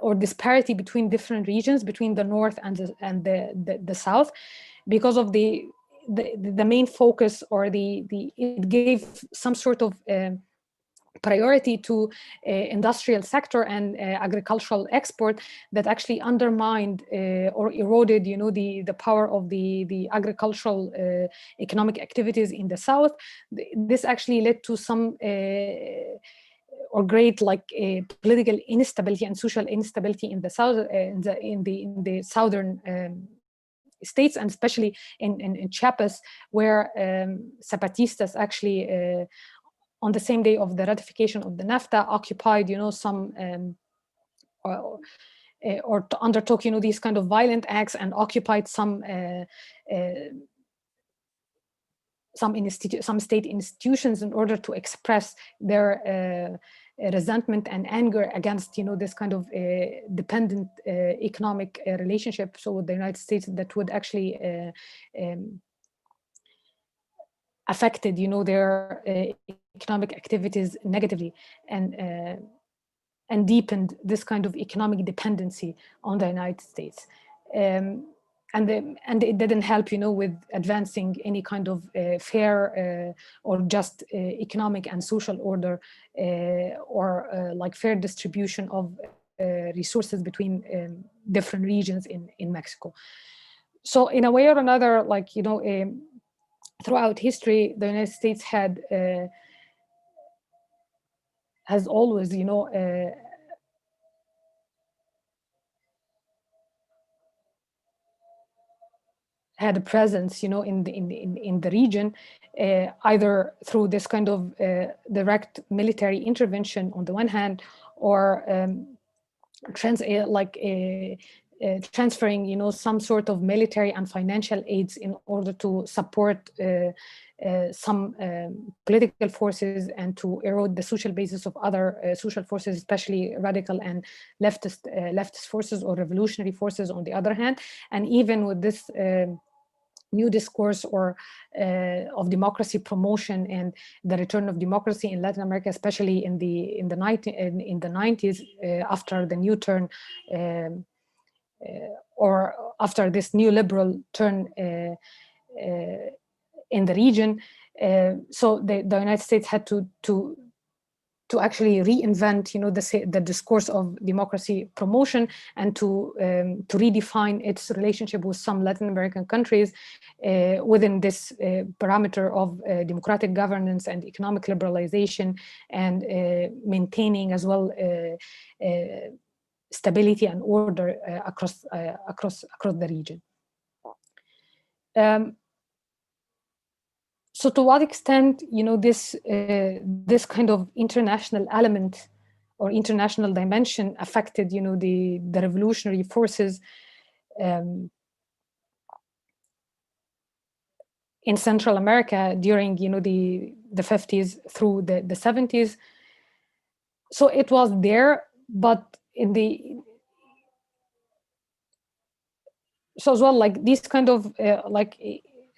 or disparity between different regions, between the north and the south, because of the main focus, or it gave some sort of priority to industrial sector and agricultural export that actually undermined or eroded the power of the agricultural economic activities in the south. This actually led to some or great political instability and social instability in the south, in the southern states, and especially in Chiapas, where Zapatistas actually on the same day of the ratification of the NAFTA occupied some or undertook these kind of violent acts, and occupied some state institutions in order to express their resentment and anger against this kind of dependent economic relationship, so with the United States, that would actually affected their economic activities negatively, and deepened this kind of economic dependency on the United States. it didn't help, with advancing any kind of fair or just economic and social order, or like fair distribution of resources between different regions in Mexico. So in a way or another, like, throughout history, the United States has always, had a presence, in the region, either through this kind of direct military intervention on the one hand, or transferring, some sort of military and financial aids in order to support some political forces and to erode the social basis of other social forces, especially radical and leftist forces or revolutionary forces on the other hand. And even with this new discourse or of democracy promotion and the return of democracy in Latin America, especially in the 90s, after the new turn, or after this new liberal turn in the region. So the United States had to actually reinvent, the discourse of democracy promotion, and to redefine its relationship with some Latin American countries within this parameter of democratic governance and economic liberalization, and maintaining as well stability and order across the region. So to what extent, this kind of international element or international dimension affected, the revolutionary forces in Central America during, the 50s through the 70s. So it was there, but so as well, like these kind of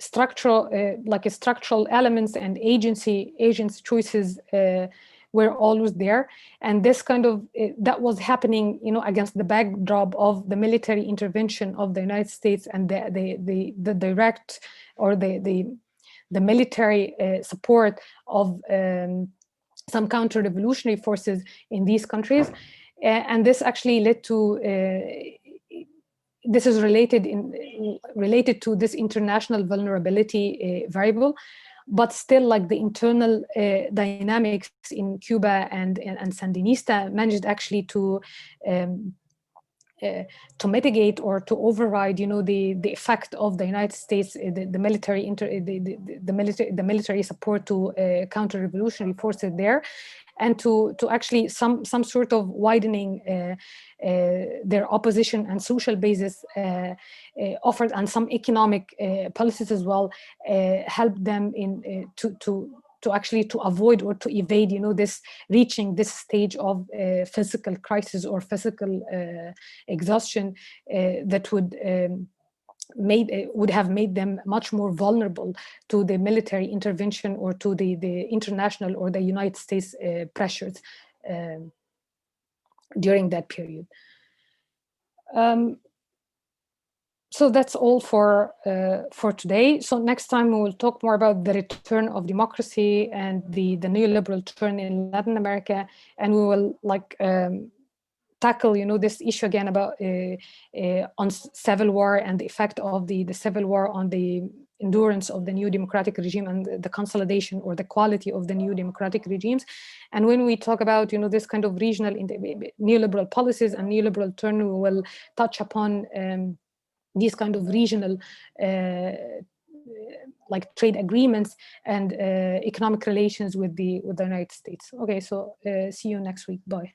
structural elements and agency choices were always there, and this kind of that was happening, against the backdrop of the military intervention of the United States and the direct or the military support of some counter-revolutionary forces in these countries, and this actually led to this is related to this international vulnerability variable, but still, like the internal dynamics in Cuba and Sandinista managed actually to mitigate or to override, the effect of the United States, the military support to counter-revolutionary forces there, and to actually some sort of widening their opposition and social basis offered, and some economic policies as well helped them in to actually to avoid or to evade, this reaching this stage of physical crisis or physical exhaustion that would have made them much more vulnerable to the military intervention or to the international or the United States pressures during that period. So that's all for today. So next time we will talk more about the return of democracy and the neoliberal turn in Latin America, and we will tackle, this issue again about on civil war and the effect of the civil war on the endurance of the new democratic regime and the consolidation or the quality of the new democratic regimes. And when we talk about, this kind of regional neoliberal policies and neoliberal turn, we will touch upon these kind of regional like trade agreements and economic relations with the United States. Okay, so see you next week. Bye.